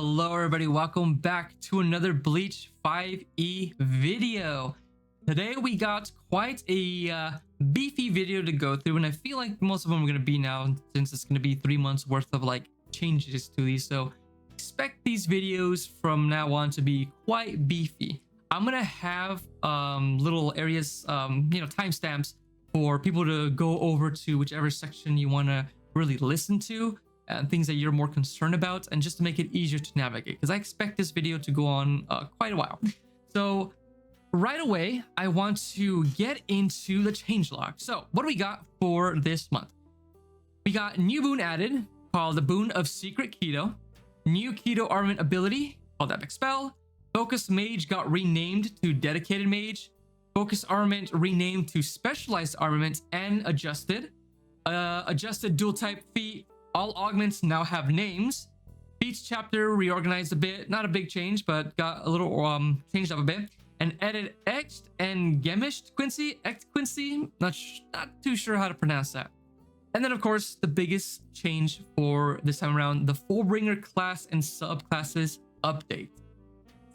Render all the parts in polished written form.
Hello everybody, welcome back to another Bleach 5e video. Today we got quite a beefy video to go through, and I feel like most of them are going to be now, since it's going to be 3 months worth of like changes to these. So expect these videos from now on to be quite beefy. I'm going to have little areas, timestamps for people to go over to whichever section you want to really listen to. And things that you're more concerned about, and just to make it easier to navigate, because I expect this video to go on quite a while. So right away, I want to get into the changelog. So what do we got for this month? We got new boon added called the Boon of Secret Kido, new Kido armament ability called Epic Spell, Focus Mage got renamed to Dedicated Mage, Focus Armament renamed to Specialized Armament and adjusted, adjusted dual type feat. All augments now have names. Each chapter reorganized a bit, not a big change, but got a little changed up a bit. And added Echt and Gemischt Quincy, Echt Quincy, not too sure how to pronounce that. And then of course the biggest change for this time around, the Fullbringer class and subclasses update.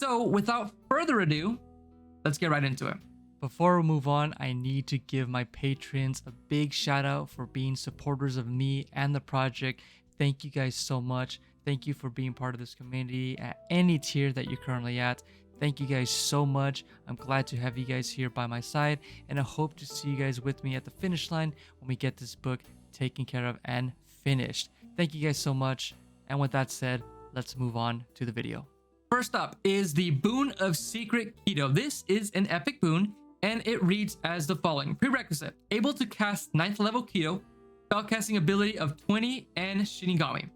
So without further ado, let's get right into it. Before we move on, I need to give my patrons a big shout out for being supporters of me and the project. Thank you guys so much. Thank you for being part of this community at any tier that you're currently at. Thank you guys so much. I'm glad to have you guys here by my side, and I hope to see you guys with me at the finish line when we get this book taken care of and finished. Thank you guys so much. And with that said, let's move on to the video. First up is the Boon of Secret Kido. This is an epic boon, and it reads as the following. Prerequisite: able to cast 9th level Kido, spellcasting ability of 20 and Shinigami.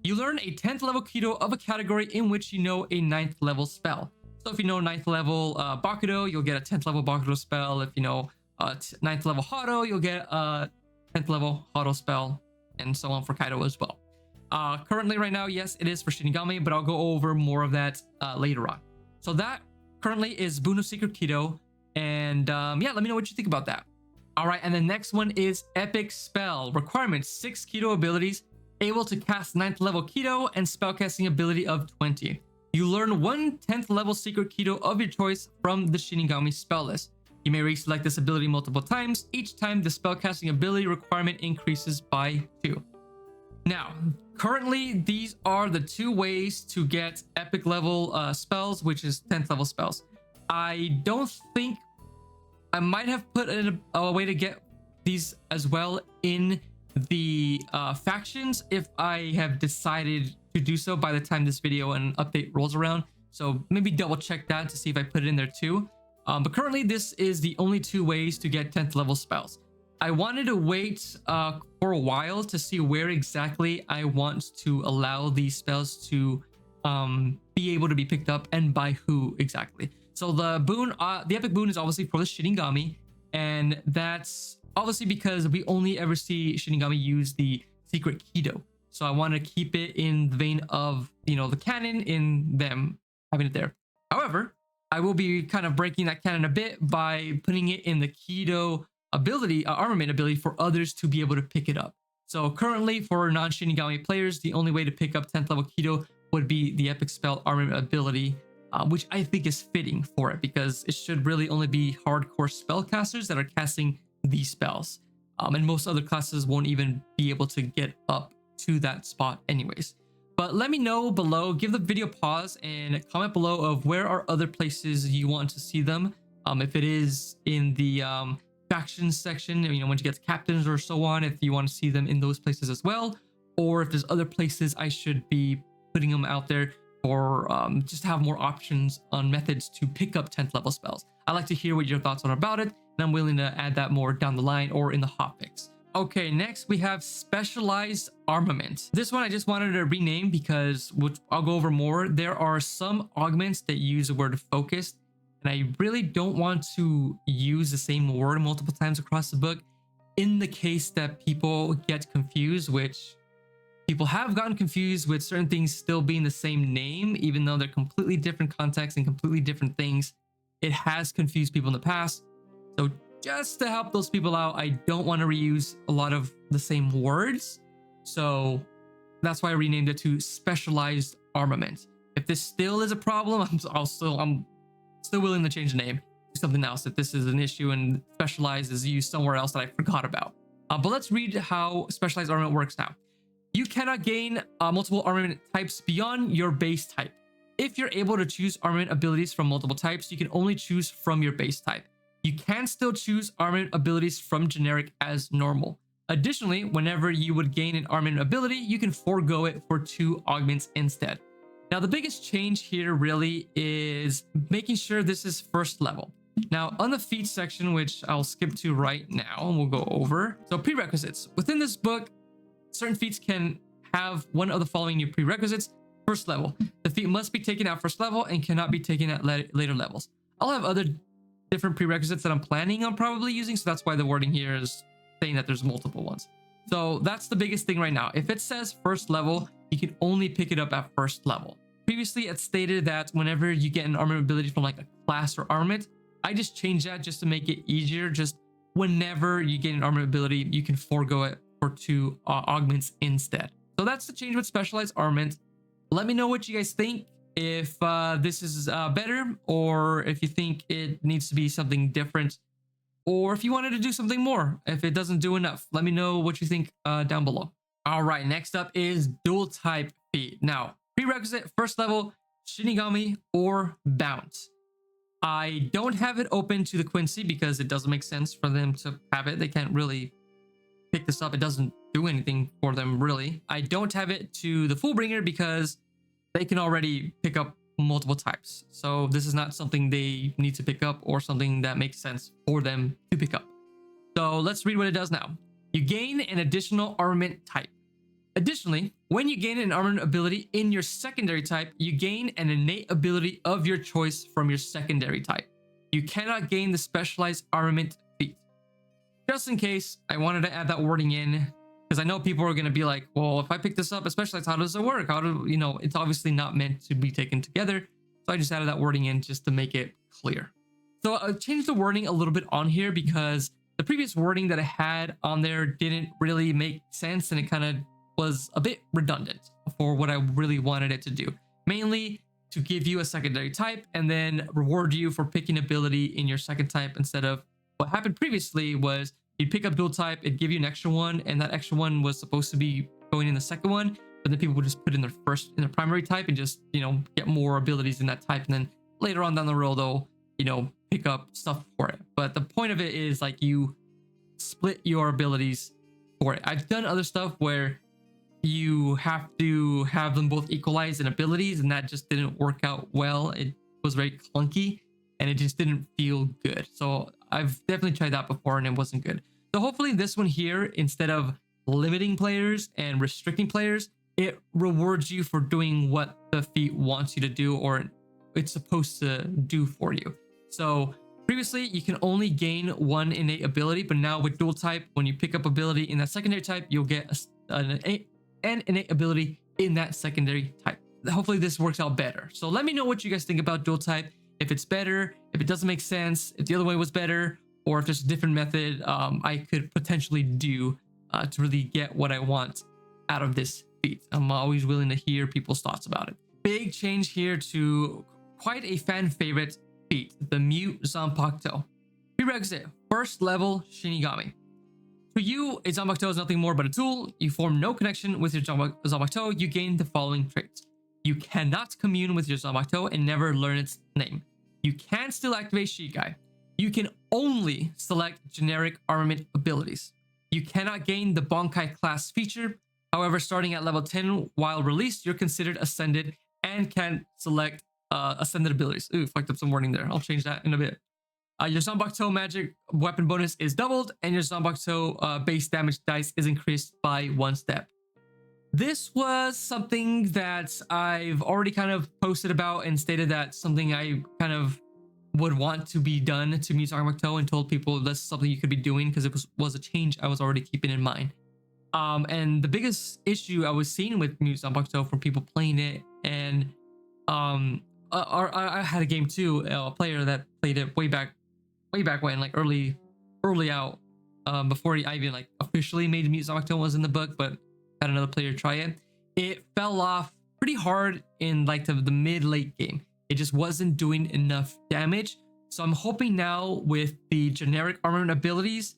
You learn a 10th level Kido of a category in which you know a 9th level spell. So if you know 9th level Bakudo, you'll get a 10th level Bakudo spell. If you know 9th level Hado, you'll get a 10th level Hado spell, and so on for Kaido as well. Currently right now, yes, it is for Shinigami, but I'll go over more of that later on. So that currently is Boon of Secret Kido. And yeah, let me know what you think about that. All right, and the next one is Epic Spell. Requirement: 6 Kido abilities, able to cast 9th level Kido and spellcasting ability of 20. You learn 1 10th level secret Kido of your choice from the Shinigami spell list. You may reselect this ability multiple times. Each time the spellcasting ability requirement increases by 2. Now, currently these are the 2 ways to get epic level spells, which is 10th level spells. I don't think I might have put a way to get these as well in the factions if I have decided to do so by the time this video and update rolls around. So maybe double check that to see if I put it in there too. But currently this is the only 2 ways to get 10th level spells. I wanted to wait for a while to see where exactly I want to allow these spells to be able to be picked up and by who exactly. So the boon, the epic boon is obviously for the Shinigami, and that's obviously because we only ever see Shinigami use the secret Kido. So I want to keep it in the vein of, the canon in them having it there. However, I will be kind of breaking that canon a bit by putting it in the Kido ability, armament ability for others to be able to pick it up. So currently for non-Shinigami players, the only way to pick up 10th level Kido would be the epic spell armament ability, which I think is fitting for it, because it should really only be hardcore spellcasters that are casting these spells. And most other classes won't even be able to get up to that spot anyways. But let me know below, give the video pause and comment below of where are other places you want to see them. If it is in the factions section, when you get to captains or so on, if you want to see them in those places as well, or if there's other places I should be putting them out there, or just have more options on methods to pick up 10th level spells. I'd like to hear what your thoughts are about it, and I'm willing to add that more down the line or in the hotfix. Okay, next we have Specialized Armament. This one I just wanted to rename because, which I'll go over more, there are some augments that use the word focused, and I really don't want to use the same word multiple times across the book in the case that people get confused, which people have gotten confused with certain things still being the same name, even though they're completely different contexts and completely different things. It has confused people in the past. So just to help those people out, I don't want to reuse a lot of the same words. So that's why I renamed it to Specialized Armament. If this still is a problem, I'm still willing to change the name to something else if this is an issue and specialized is used somewhere else that I forgot about. But let's read how specialized armament works now. You cannot gain multiple armament types beyond your base type. If you're able to choose armament abilities from multiple types, you can only choose from your base type. You can still choose armament abilities from generic as normal. Additionally, whenever you would gain an armament ability, you can forego it for 2 augments instead. Now, the biggest change here really is making sure this is first level. Now, on the feats section, which I'll skip to right now, and we'll go over. So prerequisites. Within this book, certain feats can have one of the following new prerequisites. First level. The feat must be taken at first level and cannot be taken at later levels. I'll have other different prerequisites that I'm planning on probably using, so that's why the wording here is saying that there's multiple ones. So that's the biggest thing right now. If it says first level, you can only pick it up at first level. Previously, it stated that whenever you get an armament ability from like a class or armament, I just changed that just to make it easier. Just whenever you get an armament ability, you can forego it for 2 augments instead. So that's the change with specialized armament. Let me know what you guys think. If this is better, or if you think it needs to be something different, or if you wanted to do something more, if it doesn't do enough, let me know what you think down below. All right, next up is dual type feat. Now, prerequisite, first level, Shinigami or Bounce. I don't have it open to the Quincy because it doesn't make sense for them to have it. They can't really pick this up. It doesn't do anything for them, really. I don't have it to the Fullbringer because they can already pick up multiple types. So this is not something they need to pick up or something that makes sense for them to pick up. So let's read what it does now. You gain an additional armament type. Additionally, when you gain an armament ability in your secondary type, you gain an innate ability of your choice from your secondary type. You cannot gain the specialized armament feat. Just in case, I wanted to add that wording in because I know people are going to be like, well, if I pick this up, especially how does it work? How do, you know, it's obviously not meant to be taken together. So I just added that wording in just to make it clear. So I changed the wording a little bit on here because the previous wording that I had on there didn't really make sense, and it kind of was a bit redundant for what I really wanted it to do. Mainly to give you a secondary type and then reward you for picking ability in your second type, instead of what happened previously was you'd pick up dual type, it'd give you an extra one, and that extra one was supposed to be going in the second one, but then people would just put in their primary type and just, you know, get more abilities in that type, and then later on down the road they'll, you know, pick up stuff for it. But the point of it is like you split your abilities for it. I've done other stuff where you have to have them both equalized in abilities, and that just didn't work out well. It was very clunky and it just didn't feel good. So I've definitely tried that before and it wasn't good. So hopefully this one here, instead of limiting players and restricting players, it rewards you for doing what the feat wants you to do, or it's supposed to do for you. So previously you can only gain 1 innate ability, but now with dual type, when you pick up ability in that secondary type, you'll get an innate ability in that secondary type. Hopefully this works out better. So let me know what you guys think about dual type. If it's better, if it doesn't make sense, if the other way was better, or if there's a different method I could potentially do to really get what I want out of this feat. I'm always willing to hear people's thoughts about it. Big change here to quite a fan favorite feat, the Mute Zanpakuto. Prerequisite, first level Shinigami. To you, a Zanpakuto is nothing more but a tool. You form no connection with your Zanpakuto. You gain the following traits. You cannot commune with your Zanpakuto and never learn its name. You can still activate Shikai. You can only select generic armament abilities. You cannot gain the Bankai class feature. However, starting at level 10 while released, you're considered ascended and can select ascended abilities. Ooh, fucked up some wording there. I'll change that in a bit. Your Zanpakuto magic weapon bonus is doubled, and your Zanpakuto base damage dice is increased by 1 step. This was something that I've already kind of posted about and stated that something I kind of would want to be done to Mute Zanpakuto, and told people that's something you could be doing because it was a change I was already keeping in mind. And the biggest issue I was seeing with Mute Zanpakuto from people playing it, and I had a game too, a player that played it way back when, like early out, before I even like officially made Mute Zanpakuto was in the book, but had another player try it. It fell off pretty hard in like the mid-late game. It just wasn't doing enough damage. So I'm hoping now with the generic armament abilities,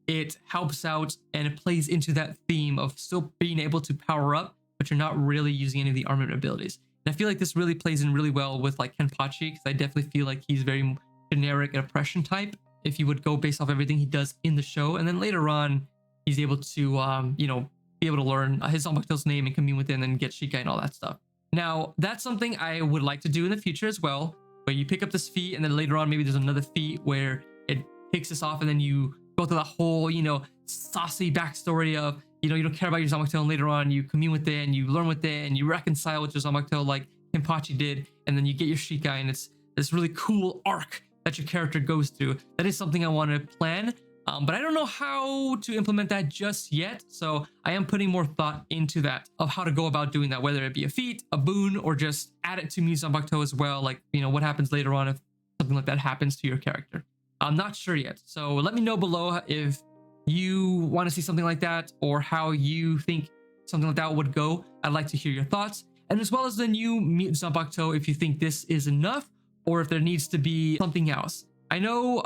it helps out and it plays into that theme of still being able to power up, but you're not really using any of the armament abilities. And I feel like this really plays in really well with like Kenpachi, because I definitely feel like he's very generic and oppression type if you would go based off everything he does in the show. And then later on, he's able to, you know, be able to learn his Zanpakuto's name and commune with it and then get Shikai and all that stuff. Now, that's something I would like to do in the future as well, where you pick up this feat and then later on, maybe there's another feat where it kicks this off and then you go through the whole, you know, saucy backstory of, you know, you don't care about your Zanpakuto and later on you commune with it and you learn with it and you reconcile with your Zanpakuto like Kenpachi did, and then you get your Shikai and it's this really cool arc that your character goes through. That is something I want to plan, but I don't know how to implement that just yet. So I am putting more thought into that of how to go about doing that, whether it be a feat, a boon, or just add it to Mii Zanpakuto as well. Like, you know, what happens later on if something like that happens to your character. I'm not sure yet. So let me know below if you want to see something like that or how you think something like that would go. I'd like to hear your thoughts. And as well as the new Mii Zanpakuto, if you think this is enough or if there needs to be something else. I know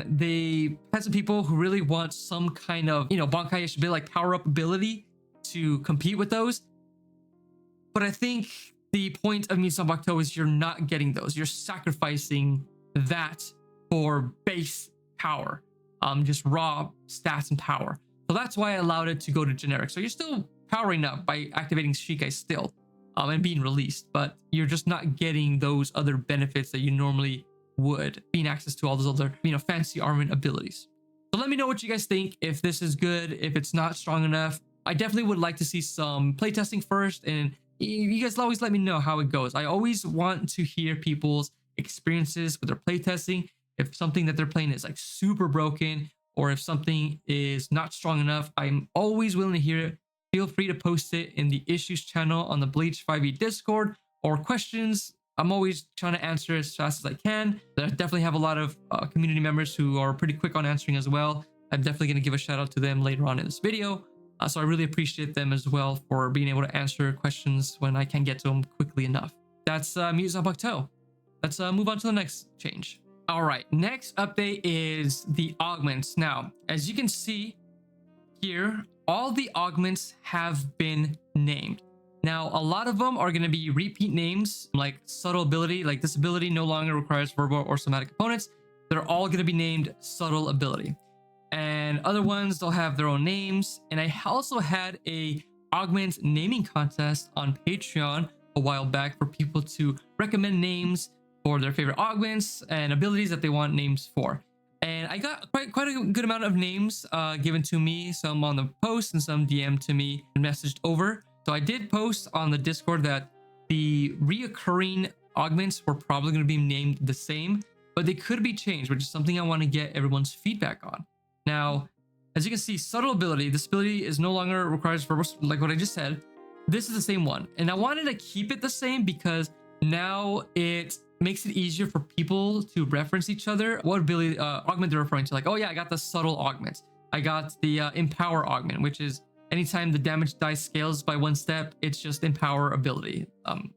they had some people who really want some kind of, you know, Bankai-ish bit like power-up ability to compete with those. But I think the point of Mii Zanpakuto is you're not getting those. You're sacrificing that for base power, just raw stats and power. So that's why I allowed it to go to generic. So you're still powering up by activating Shikai still and being released, but you're just not getting those other benefits that you normally would, being access to all those other, you know, fancy armament abilities. So let me know what you guys think, if this is good, if it's not strong enough. I definitely would like to see some playtesting first, and you guys always let me know how it goes. I always want to hear people's experiences with their playtesting. If something that they're playing is like super broken, or if something is not strong enough, I'm always willing to hear it. Feel free to post it in the issues channel on the BleachTYBW Discord, or questions. I'm always trying to answer as fast as I can. I definitely have a lot of community members who are pretty quick on answering as well. I'm definitely going to give a shout out to them later on in this video. So I really appreciate them as well for being able to answer questions when I can't get to them quickly enough. That's Mii Zanpakuto. Let's move on to the next change. All right, next update is the augments. Now, as you can see here, all the augments have been named. Now, a lot of them are going to be repeat names, like subtle ability, like this ability no longer requires verbal or somatic components. They're all going to be named subtle ability. And other ones, they'll have their own names. And I also had a augment naming contest on Patreon a while back for people to recommend names for their favorite augments and abilities that they want names for. And I got quite a good amount of names given to me, some on the post and some DM to me and messaged over. So I did post on the Discord that the reoccurring augments were probably going to be named the same, but they could be changed, which is something I want to get everyone's feedback on. Now, as you can see, subtle ability, this ability is no longer requires verbal, like what I just said. This is the same one. And I wanted to keep it the same because now it makes it easier for people to reference each other. What ability augment they're referring to. Like, oh yeah, I got the subtle augment. I got the empower augment, which is anytime the damage dice scales by 1 step, it's just empower ability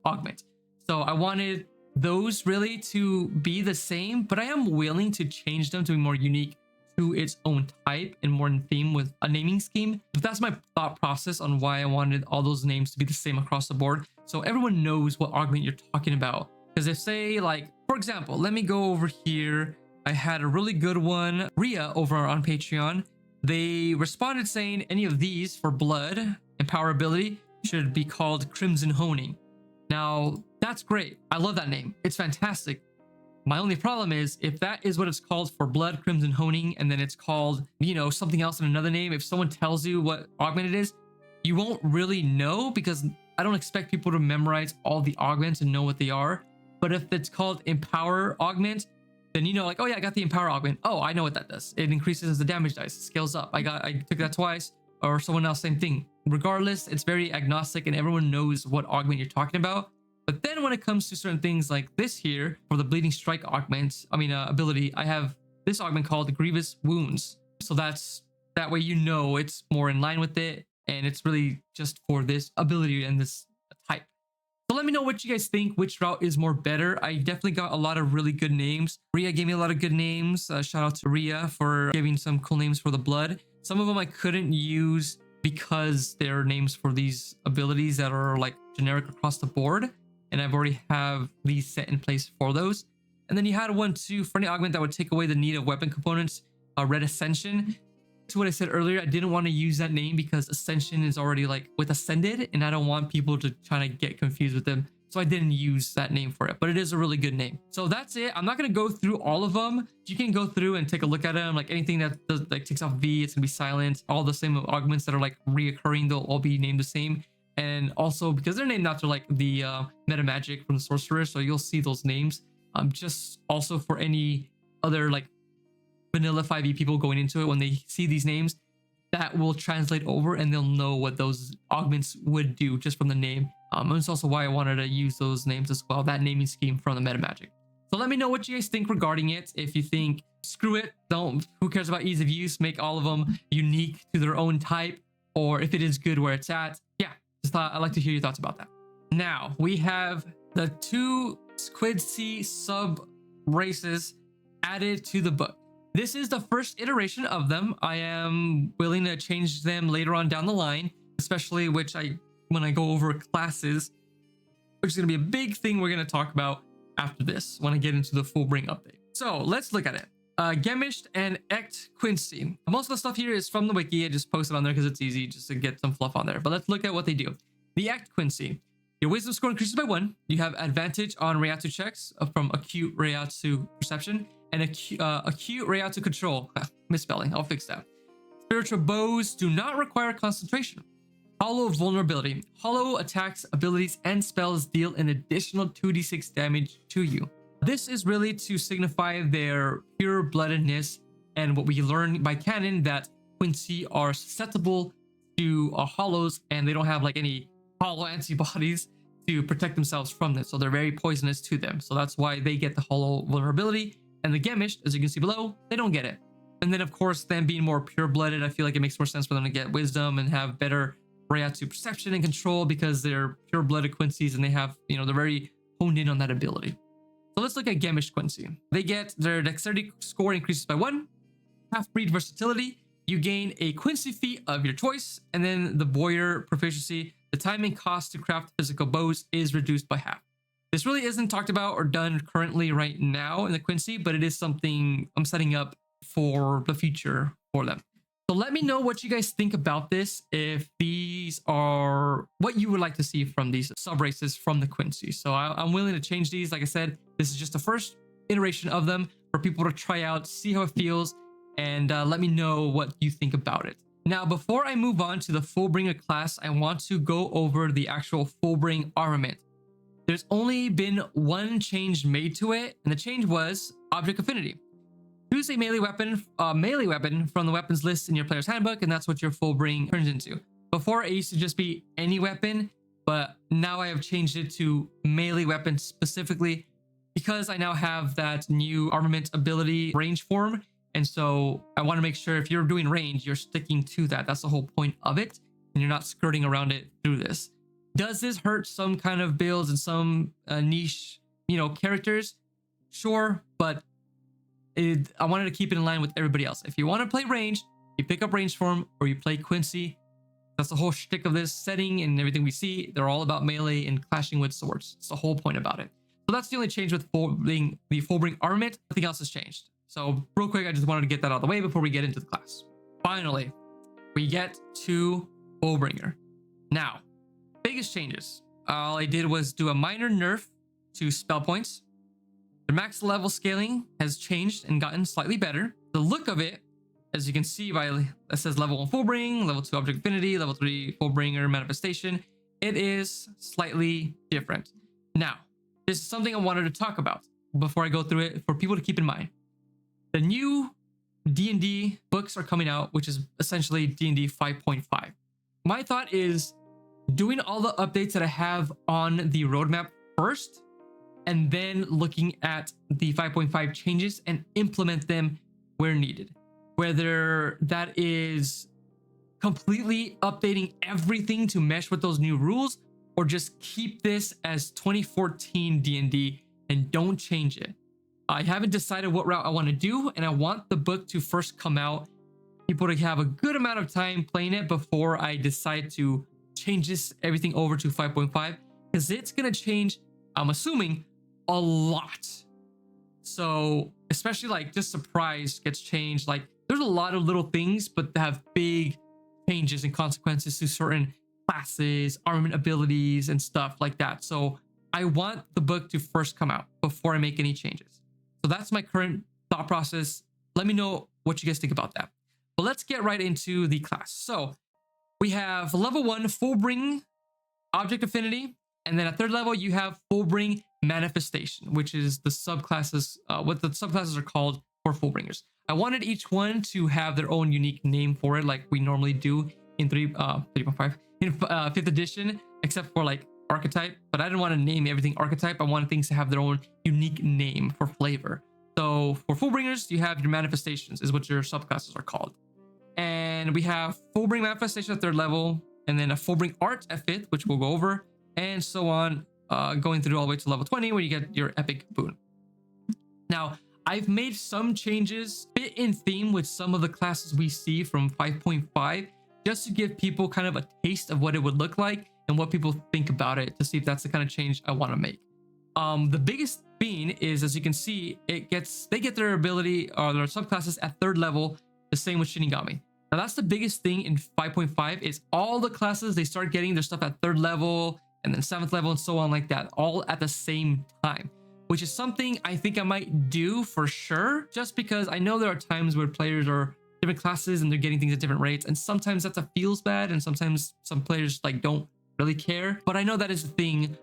augment. So I wanted those really to be the same, but I am willing to change them to be more unique to its own type and more in theme with a naming scheme. But that's my thought process on why I wanted all those names to be the same across the board, so everyone knows what augment you're talking about. Because if say, like, for example, let me go over here. I had a really good one, Rhea, over on Patreon. They responded saying any of these for blood and power ability should be called Crimson Honing. Now, that's great. I love that name. It's fantastic. My only problem is if that is what it's called for blood, Crimson Honing, and then it's called, you know, something else in another name, if someone tells you what augment it is, you won't really know, because I don't expect people to memorize all the augments and know what they are. But if it's called Empower Augment, then you know, like, oh yeah, I got the Empower Augment. Oh, I know what that does. It increases the damage dice, it scales up. I took that twice, or someone else, same thing. Regardless, it's very agnostic and everyone knows what augment you're talking about. But then when it comes to certain things like this here, for the Bleeding Strike augment, ability, I have this augment called Grievous Wounds. So that way you know it's more in line with it, and it's really just for this ability and this type. let me know what you guys think, which route is more better. I definitely got a lot of really good names. Ria gave me a lot of good names. Shout out to Ria for giving some cool names for the blood. Some of them I couldn't use because they're names for these abilities that are like generic across the board, and I've already have these set in place for those. And then you had one too for any augment that would take away the need of weapon components, Red Ascension. To what I said earlier, I didn't want to use that name because Ascension is already like with Ascended, and I don't want people to try to get confused with them. So I didn't use that name for it, but it is a really good name. So that's it. I'm not going to go through all of them. You can go through and take a look at them. Like anything that does, like takes off V, it's going to be silent. All the same augments that are like reoccurring, they'll all be named the same. And also because they're named after like the meta magic from the sorcerer, so you'll see those names. Just also for any other like vanilla 5e people going into it, when they see these names, that will translate over and they'll know what those augments would do just from the name. And it's also why I wanted to use those names as well, that naming scheme from the meta magic. So let me know what you guys think regarding it. If you think screw it, don't, who cares about ease of use, make all of them unique to their own type, or if it is good where it's at. Yeah, just thought I'd like to hear your thoughts about that. Now we have the 2 Quincy sub races added to the book. This is the first iteration of them. I am willing to change them later on down the line, especially when I go over classes, which is going to be a big thing we're going to talk about after this when I get into the Fullbring update. So let's look at it. Gemischt and Echt Quincy. Most of the stuff here is from the wiki. I just posted on there because it's easy just to get some fluff on there. But let's look at what they do. The Echt Quincy. Your wisdom score increases by 1. You have advantage on Reiatsu checks from acute Reiatsu perception and acute Reiatsu control. Misspelling, I'll fix that. Spiritual bows do not require concentration. Hollow vulnerability. Hollow attacks, abilities, and spells deal an additional 2d6 damage to you. This is really to signify their pure-bloodedness, and what we learn by canon that Quincy are susceptible to hollows, and they don't have like any hollow antibodies to protect themselves from this, so they're very poisonous to them. So that's why they get the hollow vulnerability, and the Gemischt, as you can see below, they don't get it. And then of course, them being more pure-blooded, I feel like it makes more sense for them to get wisdom and have better Reiatsu perception and control because they're pure-blooded Quincy's and they have, they're very honed in on that ability. So let's look at Gemischt Quincy. They get their dexterity score increases by 1, half-breed versatility. You gain a Quincy feat of your choice, and then the warrior proficiency. The time and cost to craft physical bows is reduced by half. This really isn't talked about or done currently right now in the Quincy, but it is something I'm setting up for the future for them. So let me know what you guys think about this, if these are what you would like to see from these sub races from the Quincy. So I'm willing to change these. Like I said, this is just the first iteration of them for people to try out, see how it feels, and let me know what you think about it. Now, before I move on to the Fullbringer class, I want to go over the actual Fullbring Armament. There's only been one change made to it, and the change was Object Affinity. Choose a melee weapon from the weapons list in your player's handbook, and that's what your Fullbring turns into. Before, it used to just be any weapon, but now I have changed it to melee weapon specifically because I now have that new armament ability range form. And so I want to make sure if you're doing range, you're sticking to that. That's the whole point of it, and you're not skirting around it through this. Does this hurt some kind of builds and some niche, characters? Sure, but I wanted to keep it in line with everybody else. If you want to play range, you pick up range form or you play Quincy. That's the whole shtick of this setting and everything we see. They're all about melee and clashing with swords. It's the whole point about it. So that's the only change with the Fullbring Armament. Nothing else has changed. So real quick, I just wanted to get that out of the way before we get into the class. Finally, we get to Fullbringer. Now, biggest changes. All I did was do a minor nerf to spell points. The max level scaling has changed and gotten slightly better. The look of it, as you can see by it says level 1 Fullbring, level 2 Object Affinity, level 3 Fullbringer Manifestation. It is slightly different. Now, this is something I wanted to talk about before I go through it for people to keep in mind. The new D&D books are coming out, which is essentially D&D 5.5. My thought is doing all the updates that I have on the roadmap first, and then looking at the 5.5 changes and implement them where needed. Whether that is completely updating everything to mesh with those new rules, or just keep this as 2014 D&D and don't change it. I haven't decided what route I want to do, and I want the book to first come out, people to have a good amount of time playing it before I decide to change everything over to 5.5, because it's going to change, I'm assuming, a lot. So especially like just surprise gets changed. Like there's a lot of little things, but they have big changes and consequences to certain classes, armament abilities, and stuff like that. So I want the book to first come out before I make any changes. So that's my current thought process. Let me know what you guys think about that. But let's get right into the class. So we have level 1 Fullbring Object Affinity, and then at third level you have Fullbring Manifestation, which is the subclasses, what the subclasses are called for Fullbringers. I wanted each one to have their own unique name for it, like we normally do in 3.5 in 5th edition, except for like archetype. But I didn't want to name everything archetype. I wanted things to have their own unique name for flavor. So for Fullbringers, you have your manifestations, is what your subclasses are called. And we have Fullbring Manifestation at third level, and then a Fullbring Art at 5th, which we'll go over, and so on, going through all the way to level 20, where you get your epic boon. Now, I've made some changes fit in theme with some of the classes we see from 5.5, just to give people kind of a taste of what it would look like and what people think about it, to see if that's the kind of change I want to make. The biggest being is, as you can see, they get their ability or their subclasses at third level, the same with Shinigami. Now that's the biggest thing in 5.5 is all the classes, they start getting their stuff at third level and then 7th level and so on like that, all at the same time, which is something I think I might do for sure, just because I know there are times where players are different classes and they're getting things at different rates, and sometimes that feels bad, and sometimes some players like don't really care. But I know that is the thing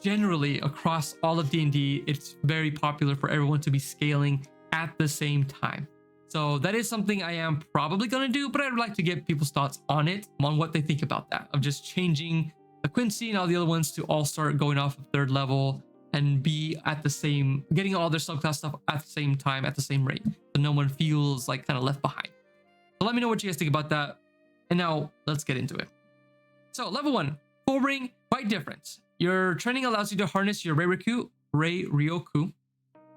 generally across all of D&D. It's very popular for everyone to be scaling at the same time. So that is something I am probably going to do, but I'd like to get people's thoughts on it, on what they think about that, of just changing the Quincy and all the other ones to all start going off of third level and be at the same, getting all their subclass stuff at the same time, at the same rate, so no one feels like kind of left behind. So let me know what you guys think about that. And now let's get into it. So level 1, Fullbring, quite different. Your training allows you to harness your Rei-Ryoku.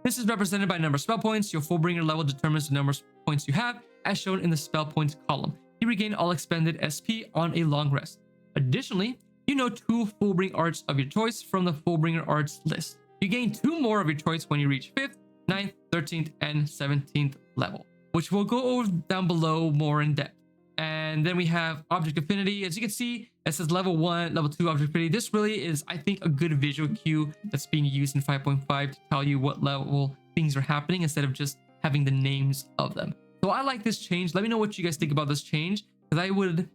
This is represented by number of spell points. Your Fullbringer level determines the number of points you have, as shown in the spell points column. You regain all expended SP on a long rest. Additionally, you know 2 Fullbring arts of your choice from the Fullbringer arts list. You gain 2 more of your choice when you reach 5th, 9th, 13th, and 17th level, which we'll go over down below more in depth. And then we have Object Affinity. As you can see, it says level 1, level 2 Object Affinity. This really is, I think, a good visual cue that's being used in 5.5 to tell you what level things are happening instead of just having the names of them. So I like this change. Let me know what you guys think about this change, because I would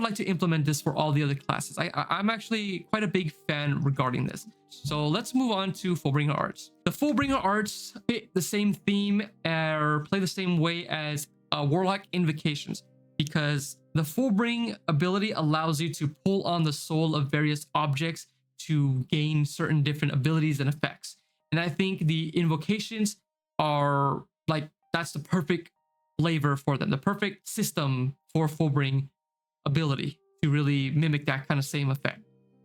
like to implement this for all the other classes. I'm actually quite a big fan regarding this. So let's move on to Fullbringer arts. The Fullbringer arts fit the same theme or play the same way as Warlock Invocations, because the Fullbring ability allows you to pull on the soul of various objects to gain certain different abilities and effects. And I think the invocations are like, that's the perfect flavor for them, the perfect system for Fullbring ability to really mimic that kind of same effect.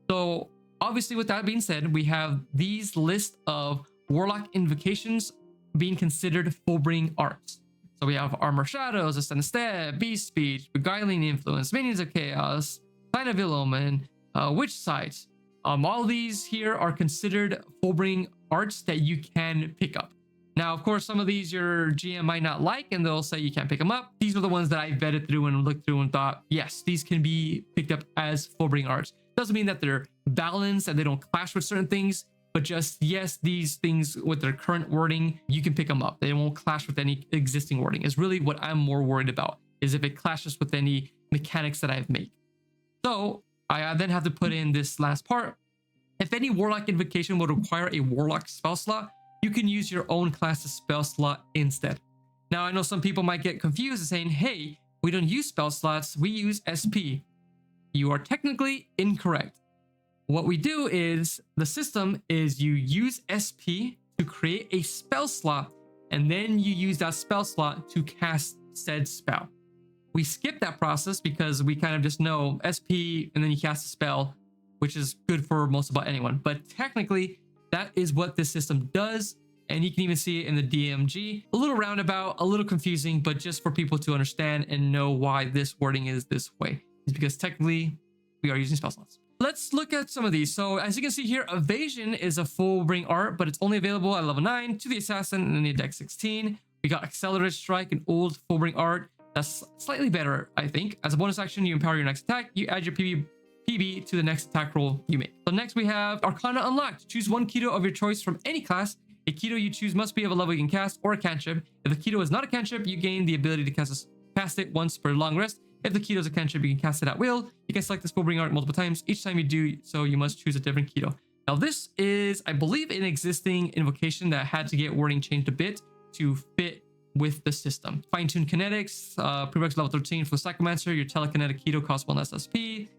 So obviously, with that being said, we have these list of Warlock invocations being considered Fullbring arts. So we have Armor Shadows, Ascended Step, Beast Speech, Beguiling Influence, Minions of Chaos, Sign of Ill Omen, Witch Sight. All these here are considered Fullbring arts that you can pick up. Now, of course, some of these your GM might not like, and they'll say you can't pick them up. These are the ones that I vetted through and looked through and thought, yes, these can be picked up as Fullbring arts. Doesn't mean that they're balanced and they don't clash with certain things, but just, yes, these things with their current wording, you can pick them up. They won't clash with any existing wording. Is really what I'm more worried about, is if it clashes with any mechanics that I've made. So I then have to put in this last part. If any Warlock invocation would require a Warlock spell slot, you can use your own class's spell slot instead. Now, I know some people might get confused and saying, hey, we don't use spell slots, we use SP. You are technically incorrect. What we do is, the system is you use SP to create a spell slot, and then you use that spell slot to cast said spell. We skip that process because we kind of just know SP and then you cast a spell which is good for most about anyone. But technically, that is what this system does. And you can even see it in the DMG. A little roundabout, a little confusing, but just for people to understand and know why this wording is this way. It's because technically we are using spell slots. Let's look at some of these. So as you can see here, Evasion is a Fullbring art, but it's only available at level 9 to the Assassin and the Dex 16. We got Accelerated Strike, an old Fullbring art. That's slightly better, I think. As a bonus action, you empower your next attack. You add your PB to the next attack roll you make. So next we have Arcana Unlocked. Choose one Kido of your choice from any class. A Kido you choose must be of a level you can cast or a cantrip. If the Kido is not a cantrip, you gain the ability to cast it once per long rest. If the Kido is a cantrip, you can cast it at will. You can select this Fullbring art multiple times. Each time you do so, you must choose a different Kido. Now this is, I believe, an existing invocation that had to get wording changed a bit to fit with the system. Fine-tuned kinetics, prereqs level 13 for the Psychomancer. Your telekinetic Kido costs 1 less SP.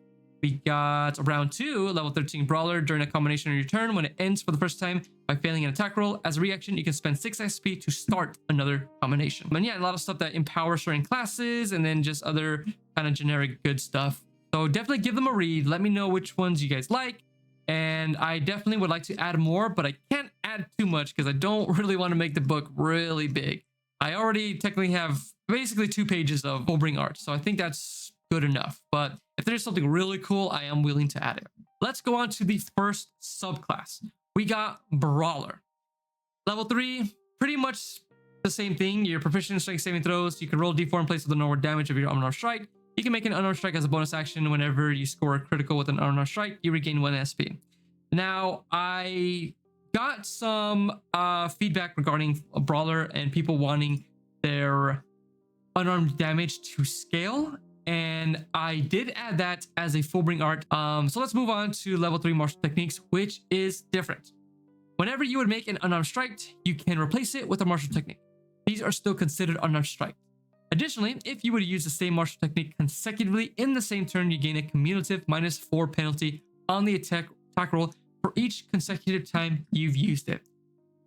We got round 2, level 13 Brawler. During a combination on your turn, when it ends for the first time by failing an attack roll, as a reaction, you can spend 6 SP to start another combination. And yeah, a lot of stuff that empowers certain classes and then just other kind of generic good stuff. So definitely give them a read. Let me know which ones you guys like. And I definitely would like to add more, but I can't add too much because I don't really want to make the book really big. I already technically have basically 2 pages of Fullbring art, so I think that's good enough. But if there's something really cool, I am willing to add it. Let's go on to the first subclass. We got Brawler. Level 3, pretty much the same thing. Your proficient in strength saving throws. You can roll d4 in place of the normal damage of your unarmed strike. You can make an unarmed strike as a bonus action. Whenever you score a critical with an unarmed strike, you regain 1 SP. Now, I got some feedback regarding a Brawler and people wanting their unarmed damage to scale. And I did add that as a Fullbring art. So let's move on to level 3 martial techniques, which is different. Whenever you would make an unarmed strike, you can replace it with a martial technique. These are still considered unarmed strike. Additionally, if you would use the same martial technique consecutively in the same turn, you gain a cumulative -4 penalty on the attack roll for each consecutive time you've used it.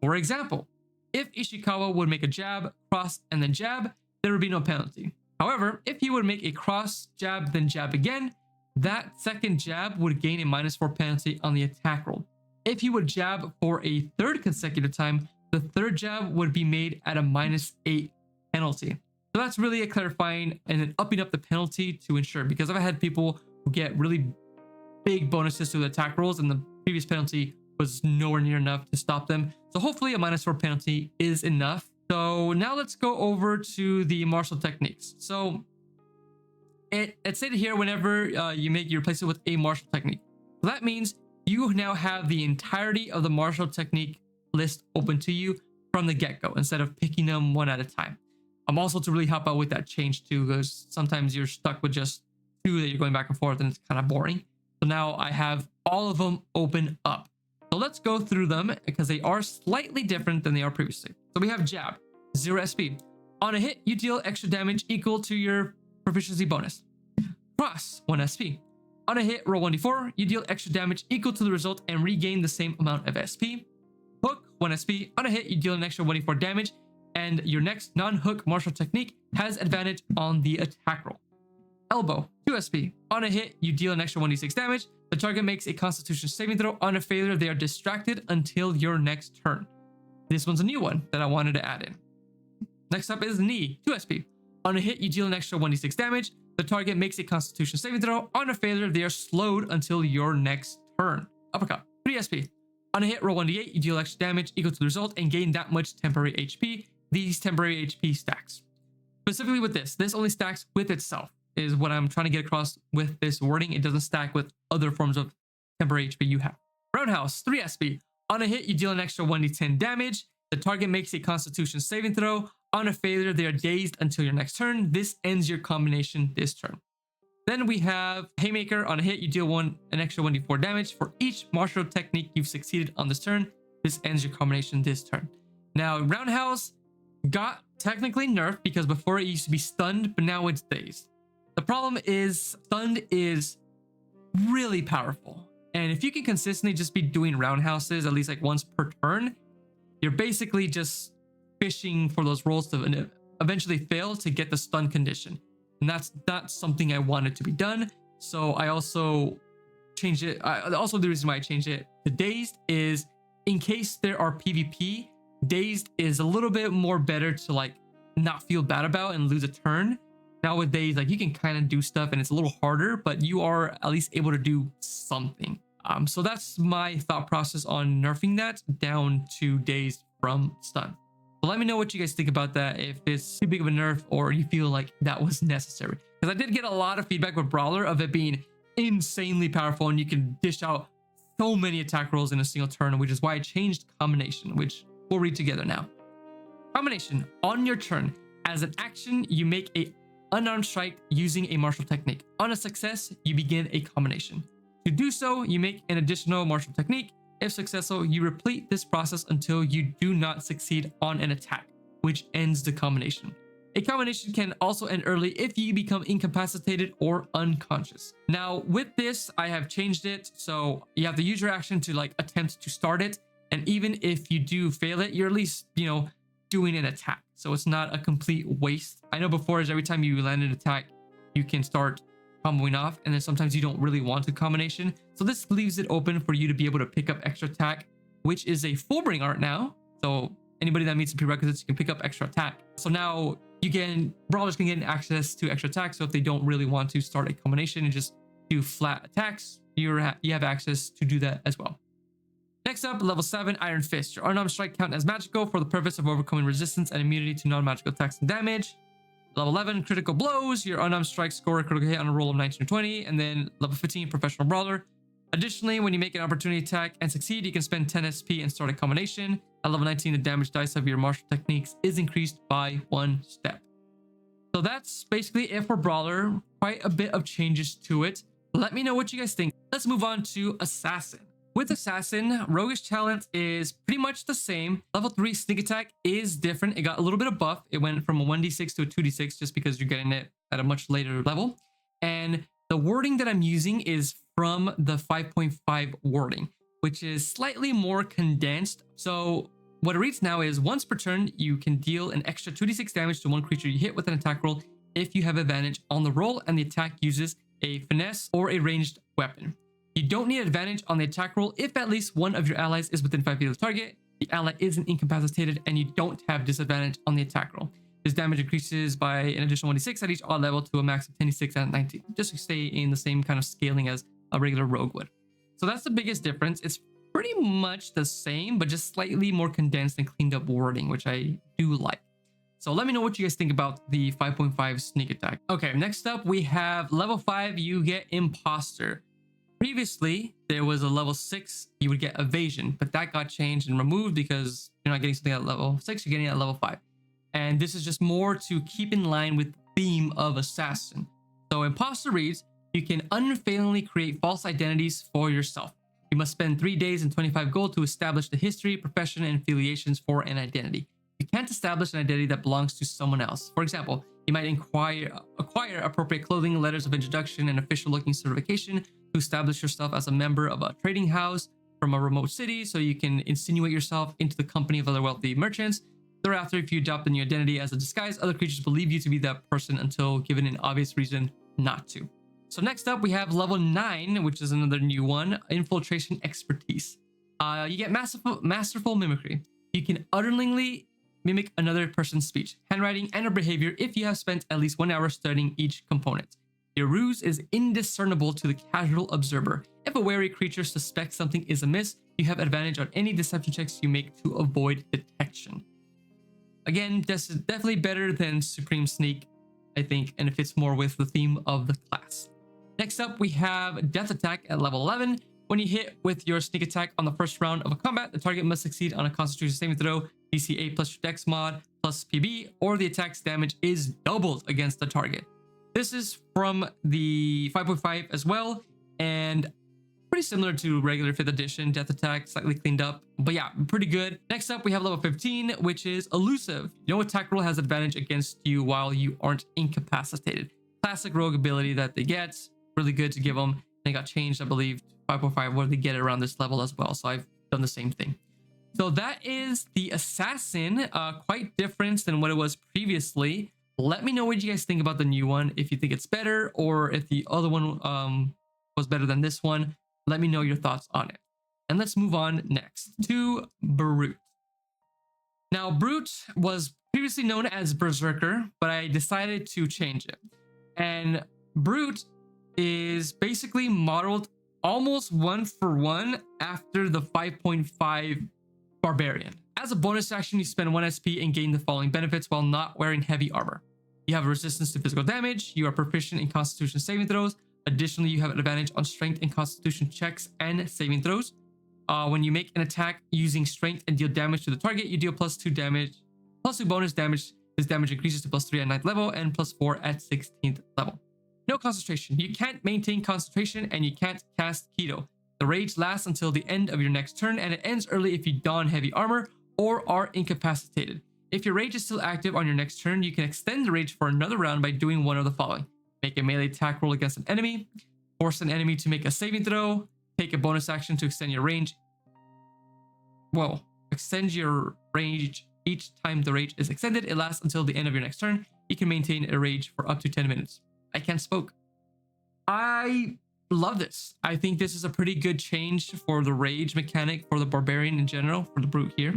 For example, if Ishikawa would make a jab, cross, and then jab, there would be no penalty. However, if he would make a cross, jab, then jab again, that second jab would gain a -4 penalty on the attack roll. If he would jab for a third consecutive time, the third jab would be made at a -8 penalty. So that's really a clarifying and then upping up the penalty to ensure, because I've had people who get really big bonuses to the attack rolls and the previous penalty was nowhere near enough to stop them. So hopefully a -4 penalty is enough. So now let's go over to the martial techniques. So it's stated here whenever you replace it with a martial technique. So that means you now have the entirety of the martial technique list open to you from the get-go instead of picking them one at a time. Also to really help out with that change too, because sometimes you're stuck with just 2 that you're going back and forth and it's kind of boring. So now I have all of them open up. So let's go through them because they are slightly different than they are previously. So we have jab, 0 SP. On a hit, you deal extra damage equal to your proficiency bonus. Cross, 1 SP. On a hit, roll 1d4, you deal extra damage equal to the result and regain the same amount of SP. Hook, 1 SP. On a hit, you deal an extra 1d4 damage, and your next non-hook martial technique has advantage on the attack roll. Elbow, 2 SP. On a hit, you deal an extra 1d6 damage. The target makes a constitution saving throw. On a failure, they are distracted until your next turn. This one's a new one that I wanted to add in. Next up is knee, 2 SP. On a hit, you deal an extra 1d6 damage. The target makes a constitution saving throw. On a failure, they are slowed until your next turn. Uppercut, 3 SP. On a hit, roll 1d8, you deal extra damage equal to the result and gain that much temporary HP. These temporary HP stacks. Specifically with this only stacks with itself, is what I'm trying to get across with this wording. It doesn't stack with other forms of temporary HP you have. Roundhouse, 3 SP. On a hit, you deal an extra 1d10 damage. The target makes a constitution saving throw. On a failure, they are dazed until your next turn. This ends your combination this turn. Then we have Haymaker. On a hit, you deal an extra 1d4 damage for each martial technique you've succeeded on this turn. This ends your combination this turn. Now, Roundhouse got technically nerfed because before it used to be stunned, but now it's dazed. The problem is stunned is really powerful. And if you can consistently just be doing roundhouses at least like once per turn, you're basically just fishing for those rolls to eventually fail to get the stun condition. And that's not something I wanted to be done. So I also changed it. Also, the reason why I changed it to Dazed is in case there are PvP, Dazed is a little bit more better to like not feel bad about and lose a turn. Nowadays, like you can kind of do stuff and it's a little harder, but you are at least able to do something. So that's my thought process on nerfing that down to Dazed from stun. So let me know what you guys think about that, if it's too big of a nerf or you feel like that was necessary. Because I did get a lot of feedback with Brawler of it being insanely powerful and you can dish out so many attack rolls in a single turn, which is why I changed combination, which we'll read together now. Combination. On your turn, as an action, you make a unarmed strike using a martial technique. On a success, you begin a combination. To do so, you make an additional martial technique. If successful, you repeat this process until you do not succeed on an attack, which ends the combination. A combination can also end early if you become incapacitated or unconscious. Now, with this, I have changed it, so you have to use your action to like attempt to start it, and even if you do fail it, you're at least, you know, doing an attack, so it's not a complete waste. I know before is every time you land an attack, you can start comboing off, and then sometimes you don't really want a combination. So this leaves it open for you to be able to pick up extra attack, which is a Fullbring art now. So anybody that meets the prerequisites, you can pick up extra attack. So now Brawlers can get access to extra attack. So if they don't really want to start a combination and just do flat attacks, you have access to do that as well. Next up, level 7, Iron Fist. Your unarmed strike count as magical for the purpose of overcoming resistance and immunity to non-magical attacks and damage. Level 11, Critical Blows. Your unarmed strike score a critical hit on a roll of 19 or 20. And then level 15, Professional Brawler. Additionally, when you make an opportunity attack and succeed, you can spend 10 SP and start a combination. At level 19, the damage dice of your martial techniques is increased by 1 step. So that's basically it for Brawler. Quite a bit of changes to it. Let me know what you guys think. Let's move on to Assassin. With Assassin, Roguish Talent is pretty much the same. Level 3 Sneak Attack is different. It got a little bit of buff. It went from a 1d6 to a 2d6 just because you're getting it at a much later level. And the wording that I'm using is from the 5.5 wording, which is slightly more condensed. So what it reads now is once per turn, you can deal an extra 2d6 damage to one creature you hit with an attack roll if you have advantage on the roll and the attack uses a finesse or a ranged weapon. You don't need advantage on the attack roll if at least one of your allies is within 5 feet of the target, the ally isn't incapacitated, and you don't have disadvantage on the attack roll. This damage increases by an additional 1d6 at each odd level to a max of 10d6 at 19, just to stay in the same kind of scaling as a regular rogue would. So that's the biggest difference. It's pretty much the same, but just slightly more condensed and cleaned up wording, which I do like. So let me know what you guys think about the 5.5 Sneak Attack. Okay, next up we have level 5, you get Imposter. Previously, there was a level 6, you would get Evasion, but that got changed and removed because you're not getting something at level 6, you're getting it at level 5. And this is just more to keep in line with the theme of Assassin. So Imposter reads, you can unfailingly create false identities for yourself. You must spend 3 days and 25 gold to establish the history, profession, and affiliations for an identity. You can't establish an identity that belongs to someone else. For example, you might acquire appropriate clothing, letters of introduction, and official-looking certification to establish yourself as a member of a trading house from a remote city, so you can insinuate yourself into the company of other wealthy merchants. Thereafter, if you adopt a new identity as a disguise, other creatures believe you to be that person until given an obvious reason not to. So next up, we have level 9, which is another new one, Infiltration Expertise. You get Masterful Mimicry. You can utterly mimic another person's speech, handwriting, and or behavior if you have spent at least 1 hour studying each component. Your ruse is indiscernible to the casual observer. If a wary creature suspects something is amiss, you have advantage on any deception checks you make to avoid detection. Again, this is definitely better than Supreme Sneak, I think, and it fits more with the theme of the class. Next up, we have Death Attack at level 11. When you hit with your sneak attack on the first round of a combat, the target must succeed on a Constitution saving throw, DC 8 plus your Dex mod plus PB, or the attack's damage is doubled against the target. This is from the 5.5 as well, and pretty similar to regular 5th edition Death Attack, slightly cleaned up, but yeah, pretty good. Next up, we have level 15, which is Elusive. No attack roll has advantage against you while you aren't incapacitated. Classic rogue ability that they get, really good to give them. They got changed, I believe, 5.5, where they get it around this level as well, so I've done the same thing. So that is the Assassin, quite different than what it was previously. Let me know what you guys think about the new one, if you think it's better or if the other one was better than this one. Let me know your thoughts on it. And let's move on next to Brute. Now, Brute was previously known as Berserker, but I decided to change it. And Brute is basically modeled almost 1-for-1 after the 5.5 Barbarian. As a bonus action, you spend 1 SP and gain the following benefits while not wearing heavy armor. You have a resistance to physical damage, you are proficient in Constitution saving throws. Additionally, you have an advantage on strength and Constitution checks and saving throws. When you make an attack using strength and deal damage to the target, you deal +2 damage, +2 bonus damage. This damage increases to +3 at 9th level and +4 at 16th level. No concentration. You can't maintain concentration and you can't cast Kido. The rage lasts until the end of your next turn and it ends early if you don heavy armor or are incapacitated. If your rage is still active on your next turn, you can extend the rage for another round by doing one of the following. Make a melee attack roll against an enemy, force an enemy to make a saving throw, take a bonus action to extend your range. Well, extend your range each time the rage is extended. It lasts until the end of your next turn. You can maintain a rage for up to 10 minutes. I can't spoke. I love this. I think this is a pretty good change for the rage mechanic for the Barbarian in general, for the Brute here.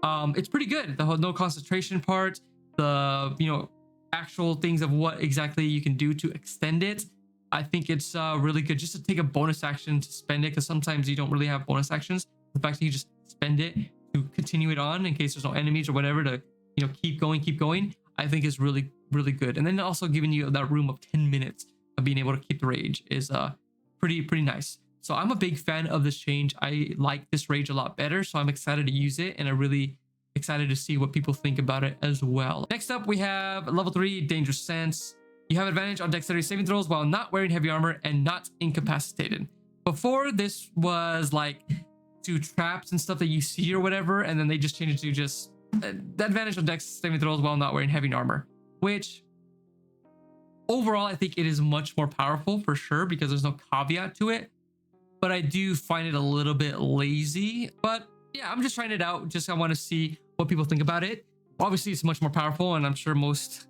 It's pretty good. The whole no concentration part, the, actual things of what exactly you can do to extend it. I think it's really good just to take a bonus action to spend it, because sometimes you don't really have bonus actions. The fact that you just spend it to continue it on in case there's no enemies or whatever to, keep going, I think is really, really good. And then also giving you that room of 10 minutes of being able to keep the rage is pretty nice. So I'm a big fan of this change. I like this rage a lot better, so I'm excited to use it, and I'm really excited to see what people think about it as well. Next up, we have level 3 Dangerous Sense. You have advantage on dexterity saving throws while not wearing heavy armor and not incapacitated. Before, this was like to traps and stuff that you see or whatever, and then they just changed it to just the advantage on dex saving throws while not wearing heavy armor, which overall I think it is much more powerful for sure because there's no caveat to it. But I do find it a little bit lazy. But yeah, I'm just trying it out. I want to see what people think about it. Obviously, it's much more powerful, and I'm sure most,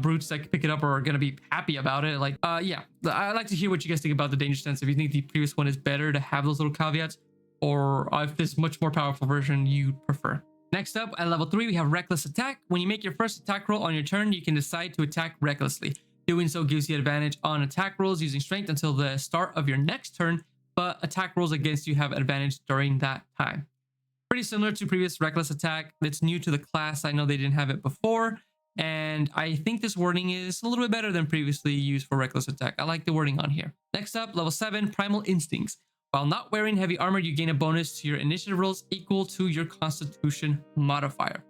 brutes that pick it up are going to be happy about it. Like, yeah, I'd like to hear what you guys think about the Danger Sense. If you think the previous one is better to have those little caveats, or if this much more powerful version you prefer. Next up, at level 3, we have Reckless Attack. When you make your first attack roll on your turn, you can decide to attack recklessly. Doing so gives you advantage on attack rolls using strength until the start of your next turn, but attack rolls against you have advantage during that time. Pretty similar to previous Reckless Attack. It's new to the class. I know they didn't have it before, and I think this wording is a little bit better than previously used for Reckless Attack. I like the wording on here. Next up, level 7, Primal Instincts. While not wearing heavy armor, you gain a bonus to your initiative rolls equal to your Constitution modifier.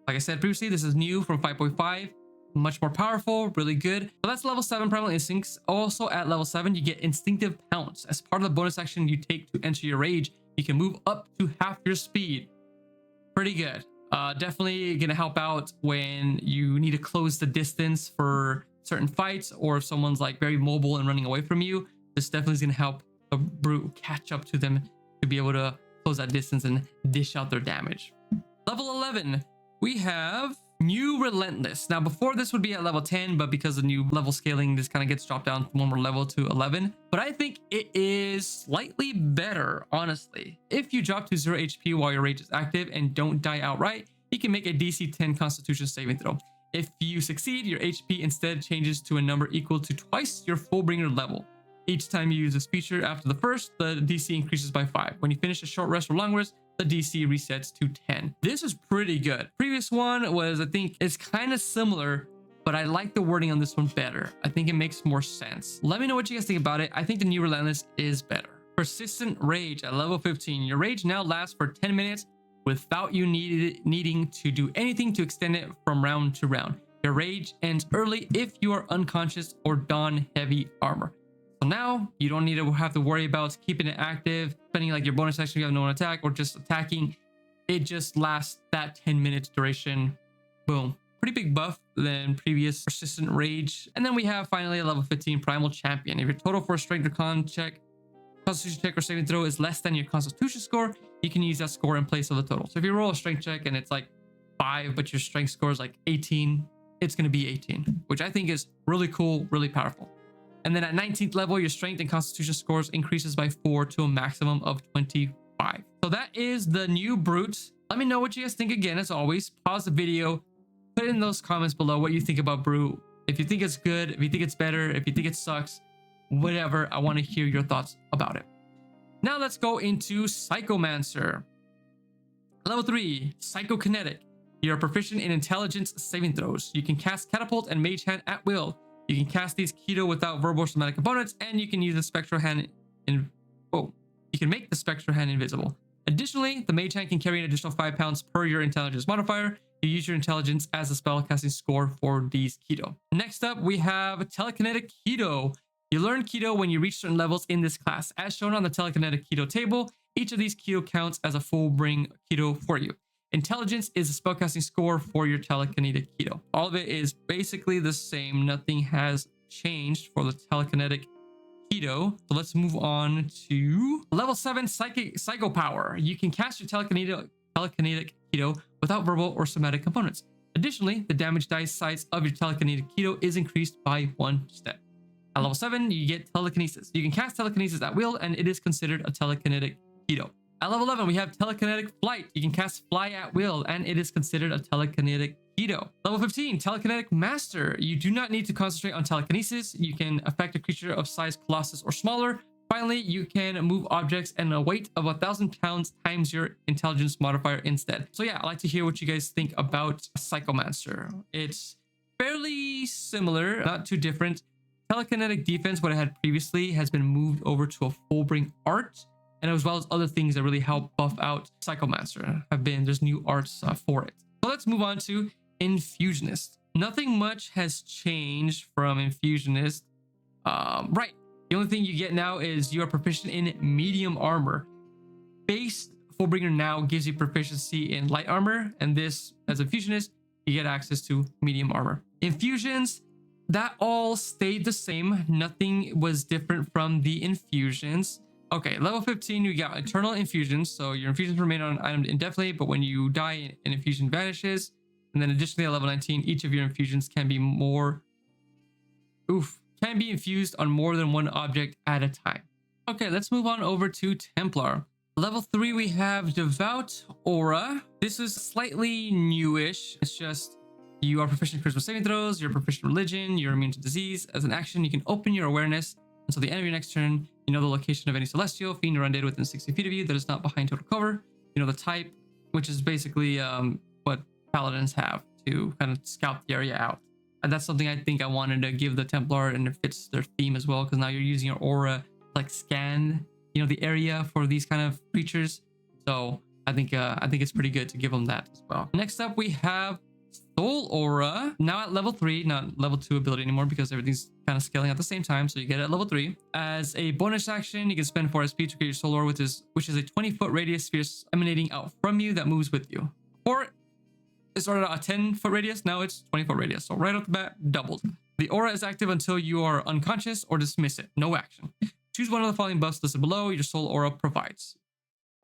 Like I said previously, this is new from 5.5. Much more powerful, really good. But that's level 7 Primal Instincts. Also at level 7, you get Instinctive Pounce. As part of the bonus action you take to enter your rage, you can move up to half your speed. Pretty good. Definitely gonna help out when you need to close the distance for certain fights, or if someone's like very mobile and running away from you. This definitely is gonna help the Brute catch up to them to be able to close that distance and dish out their damage. Level 11, we have New Relentless. Now, before this would be at level 10, but because of new level scaling, this kind of gets dropped down one more level to 11. But I think it is slightly better, honestly. If you drop to 0 HP while your rage is active and don't die outright, you can make a DC 10 Constitution saving throw. If you succeed, your HP instead changes to a number equal to twice your Fullbringer level. Each time you use this feature after the first, the DC increases by 5. When you finish a short rest or long rest, the DC resets to 10. This is pretty good. Previous one was, I think it's kind of similar, but I like the wording on this one better. I think it makes more sense. Let me know what you guys think about it. I think the New Relentless is better. Persistent Rage at level 15. Your rage now lasts for 10 minutes without you needing to do anything to extend it from round to round. Your rage ends early if you are unconscious or don heavy armor. So now you don't need to have to worry about keeping it active, spending like your bonus action, you have no attack, or just attacking. It just lasts that 10 minutes duration. Boom. Pretty big buff than previous Persistent Rage. And then we have finally a level 15 Primal Champion. If your total for a strength or constitution check or saving throw is less than your constitution score, you can use that score in place of the total. So if you roll a strength check and it's like 5, but your strength score is like 18, it's going to be 18, which I think is really cool, really powerful. And then at 19th level, your strength and constitution scores increases by 4 to a maximum of 25. So that is the new brute. Let me know what you guys think. Again, as always, pause the video, put in those comments below what you think about brute. If you think it's good, if you think it's better, if you think it sucks, whatever, I want to hear your thoughts about it. Now let's go into Psychomancer. Level 3, Psychokinetic. You're proficient in intelligence saving throws. You can cast Catapult and Mage Hand at will. You can cast these Kido without verbal or somatic components, and you can use the Spectral Hand you can make the Spectral Hand invisible. Additionally, the Mage Hand can carry an additional 5 pounds per your intelligence modifier. You use your intelligence as a spellcasting score for these Kido. Next up, we have Telekinetic Kido. You learn Kido when you reach certain levels in this class. As shown on the Telekinetic Kido table, each of these Kido counts as a Fullbring Kido for you. Intelligence is a spellcasting score for your Telekinetic Kido. All of it is basically the same. Nothing has changed for the Telekinetic Kido. So let's move on to level 7, Psycho Power. You can cast your Telekinetic Kido without verbal or somatic components. Additionally, the damage dice size of your Telekinetic Kido is increased by 1 step. At level 7, you get Telekinesis. You can cast Telekinesis at will, and it is considered a Telekinetic Kido. At level 11, we have Telekinetic Flight. You can cast Fly at will, and it is considered a Telekinetic Kido. Level 15, Telekinetic Master. You do not need to concentrate on telekinesis. You can affect a creature of size Colossus or smaller. Finally, you can move objects and a weight of 1,000 pounds times your intelligence modifier instead. So yeah, I'd like to hear what you guys think about Psychomancer. It's fairly similar, not too different. Telekinetic Defense, what I had previously, has been moved over to a Fullbring art, and as well as other things that really help buff out Psychomancer. There's new arts for it. So let's move on to Infusionist. Nothing much has changed from Infusionist. Right. The only thing you get now is you are proficient in medium armor. Base Fullbringer now gives you proficiency in light armor, and this, as a Infusionist, you get access to medium armor. Infusions, that all stayed the same. Nothing was different from the infusions. Okay, level 15, you got Eternal Infusions. So your infusions remain on an item indefinitely, but when you die, an infusion vanishes. And then additionally, at level 19, each of your infusions can be infused on more than one object at a time. Okay, let's move on over to Templar. Level 3, we have Devout Aura. This is slightly newish. It's just you are proficient in charisma saving throws, you're proficient in religion, you're immune to disease. As an action, you can open your awareness until the end of your next turn. You know the location of any celestial, fiend, or undead within 60 feet of you that is not behind total cover. You know the type, which is basically what paladins have to kind of scout the area out. And that's something I think I wanted to give the Templar, and it fits their theme as well, because now you're using your aura to like scan, the area for these kind of creatures. So I think it's pretty good to give them that as well. Next up, we have Soul Aura, now at level 3, not level 2 ability anymore because everything's kind of scaling at the same time, so you get it at level 3. As a bonus action, you can spend 4 SP to create your Soul Aura, which is a 20-foot radius sphere emanating out from you that moves with you. Or it started at a 10-foot radius, now it's 20-foot radius, so right off the bat, doubled. The aura is active until you are unconscious or dismiss it, no action. Choose one of the following buffs listed below your Soul Aura provides,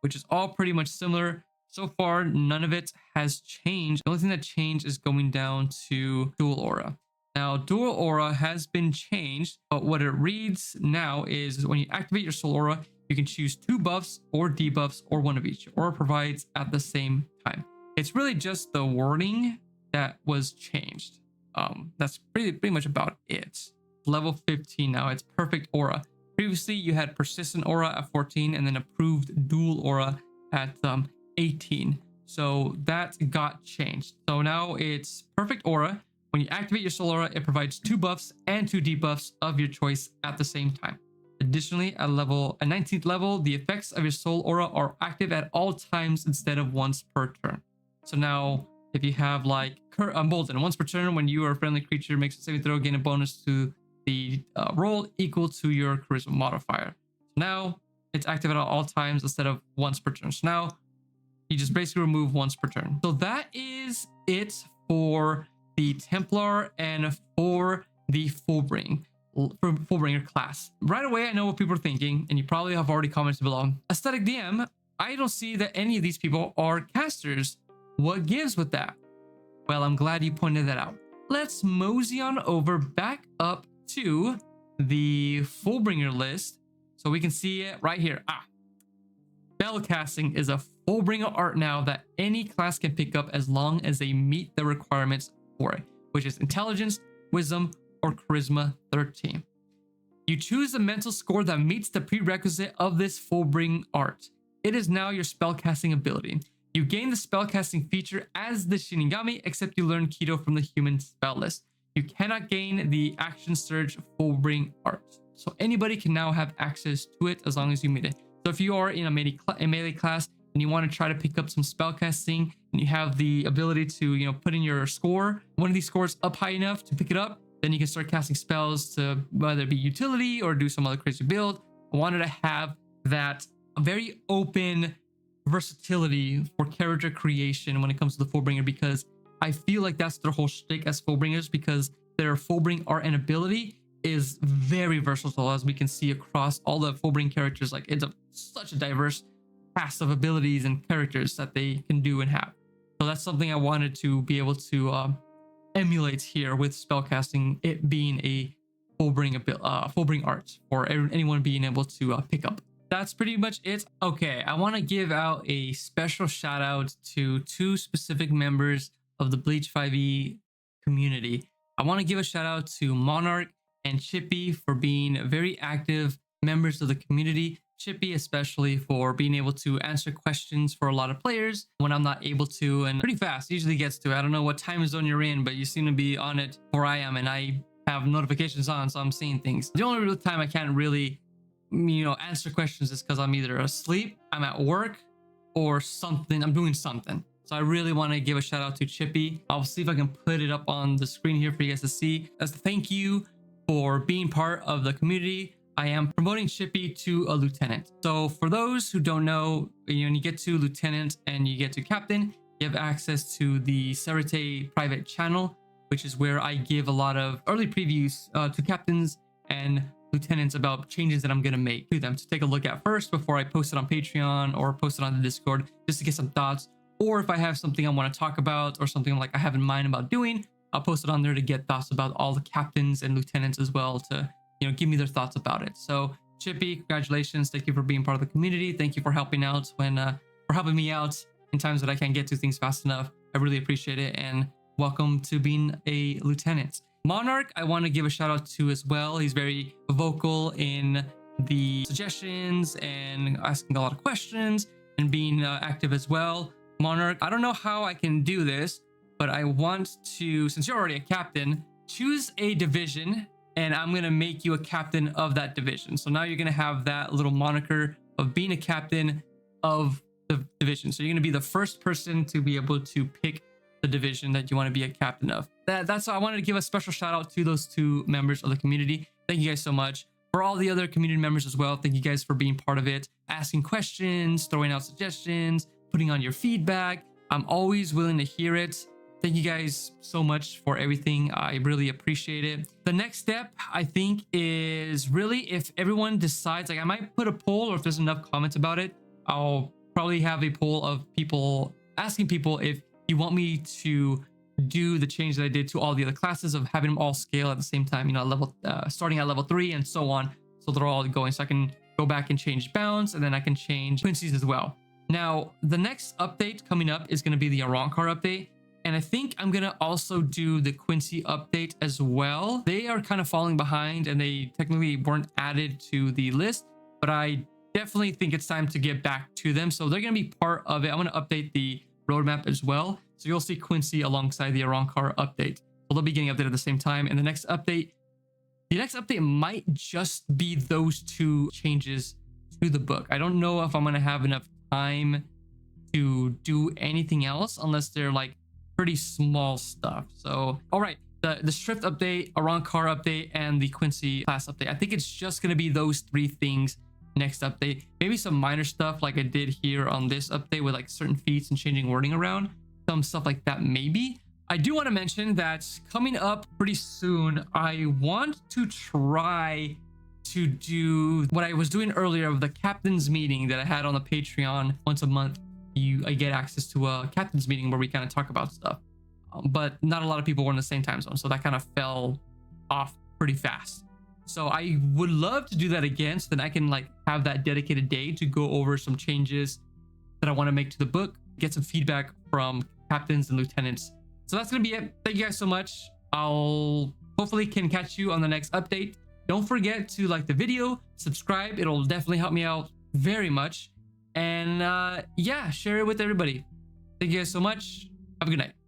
which is all pretty much similar. So far, none of it has changed. The only thing that changed is going down to Dual Aura. Now, Dual Aura has been changed, but what it reads now is when you activate your Soul Aura, you can choose 2 buffs or debuffs or one of each. Aura provides at the same time. It's really just the wording that was changed. That's pretty much about it. Level 15 now, it's Perfect Aura. Previously, you had Persistent Aura at 14 and then Approved Dual Aura at 18. So that got changed. So now it's Perfect Aura. When you activate your Soul Aura, it provides 2 buffs and 2 debuffs of your choice at the same time. Additionally, at 19th level, the effects of your Soul Aura are active at all times instead of once per turn. So now, if you have like Embolden, once per turn, when you or a friendly creature makes a saving throw, gain a bonus to the roll equal to your charisma modifier. So now it's active at all times instead of once per turn. So now you just basically remove once per turn. So that is it for the Templar and for the Fullbringer class. Right away, I know what people are thinking, and you probably have already commented below. Aesthetic DM, I don't see that any of these people are casters. What gives with that? Well, I'm glad you pointed that out. Let's mosey on over back up to the Fullbringer list. So we can see it right here. Spellcasting is a Fullbringer art now that any class can pick up as long as they meet the requirements for it, which is Intelligence, Wisdom, or Charisma 13. You choose the mental score that meets the prerequisite of this Fullbring art. It is now your spellcasting ability. You gain the spellcasting feature as the Shinigami, except you learn Kido from the human spell list. You cannot gain the Action Surge Fullbring art. So anybody can now have access to it as long as you meet it. So if you are in a melee class and you want to try to pick up some spellcasting and you have the ability to, put in your score, one of these scores up high enough to pick it up, then you can start casting spells to whether it be utility or do some other crazy build. I wanted to have that very open versatility for character creation when it comes to the Fullbringer, because I feel like that's their whole shtick as Fullbringers, because their Fullbring art and ability is very versatile, as we can see across all the Fullbring characters. Like, it's such a diverse cast of abilities and characters that they can do and have. So that's something I wanted to be able to emulate here with spellcasting, it being a Fullbring art for anyone being able to pick up. That's pretty much it. Okay, I want to give out a special shout out to two specific members of the BleachTYBW community. I want to give a shout out to Monarch and Chippy for being very active members of the community. Chippy especially for being able to answer questions for a lot of players when I'm not able to, and pretty fast. Usually gets to it. I don't know what time zone you're in, but you seem to be on it where I am, and I have notifications on, so I'm seeing things. The only real time I can't really answer questions is because I'm either asleep, I'm at work, or something. I'm doing something. So I really want to give a shout out to Chippy. I'll see if I can put it up on the screen here for you guys to see. As a thank you for being part of the community, I am promoting Chippy to a lieutenant. So for those who don't know, when you get to lieutenant and you get to captain, you have access to the Serite private channel, which is where I give a lot of early previews to captains and lieutenants about changes that I'm going to make to them to take a look at first before I post it on Patreon or post it on the Discord, just to get some thoughts. Or if I have something I want to talk about or something like I have in mind about doing, I'll post it on there to get thoughts about all the captains and lieutenants as well, to give me their thoughts about it. So Chippy, congratulations. Thank you for being part of the community. Thank you for helping out for helping me out in times that I can't get to things fast enough. I really appreciate it, and welcome to being a lieutenant. Monarch, I want to give a shout out to as well. He's very vocal in the suggestions and asking a lot of questions and being active as well. Monarch, I don't know how I can do this, but I want to, since you're already a captain, choose a division and I'm going to make you a captain of that division. So now you're going to have that little moniker of being a captain of the division. So you're going to be the first person to be able to pick the division that you want to be a captain of. That's why I wanted to give a special shout out to those two members of the community. Thank you guys so much. For all the other community members as well, thank you guys for being part of it, asking questions, throwing out suggestions, putting on your feedback. I'm always willing to hear it. Thank you guys so much for everything. I really appreciate it. The next step, I think, is really if everyone decides, like I might put a poll, or if there's enough comments about it, I'll probably have a poll of people asking people if you want me to do the change that I did to all the other classes of having them all scale at the same time, starting at level 3 and so on. So they're all going, so I can go back and change Bounds, and then I can change Quincy's as well. Now, the next update coming up is going to be the Arankar update. And I think I'm going to also do the Quincy update as well. They are kind of falling behind and they technically weren't added to the list, but I definitely think it's time to get back to them. So they're going to be part of it. I'm going to update the roadmap as well. So you'll see Quincy alongside the Arankar update. So they'll be getting updated at the same time. And the next update might just be those two changes to the book. I don't know if I'm going to have enough time to do anything else unless they're like pretty small stuff. So, all right, the Strift update, Arankar update, and the Quincy class update. I think it's just going to be those three things next update. Maybe some minor stuff like I did here on this update with like certain feats and changing wording around. Some stuff like that maybe. I do want to mention that coming up pretty soon, I want to try to do what I was doing earlier of the captain's meeting that I had on the Patreon once a month. I get access to a captain's meeting where we kind of talk about stuff, but not a lot of people were in the same time zone, so that kind of fell off pretty fast. So I would love to do that again, so then I can like have that dedicated day to go over some changes that I want to make to the book, get some feedback from captains and lieutenants. So that's gonna be it. Thank you guys so much. I'll hopefully can catch you on the next update. Don't forget to like the video, subscribe. It'll definitely help me out very much. And yeah, share it with everybody. Thank you guys so much. Have a good night.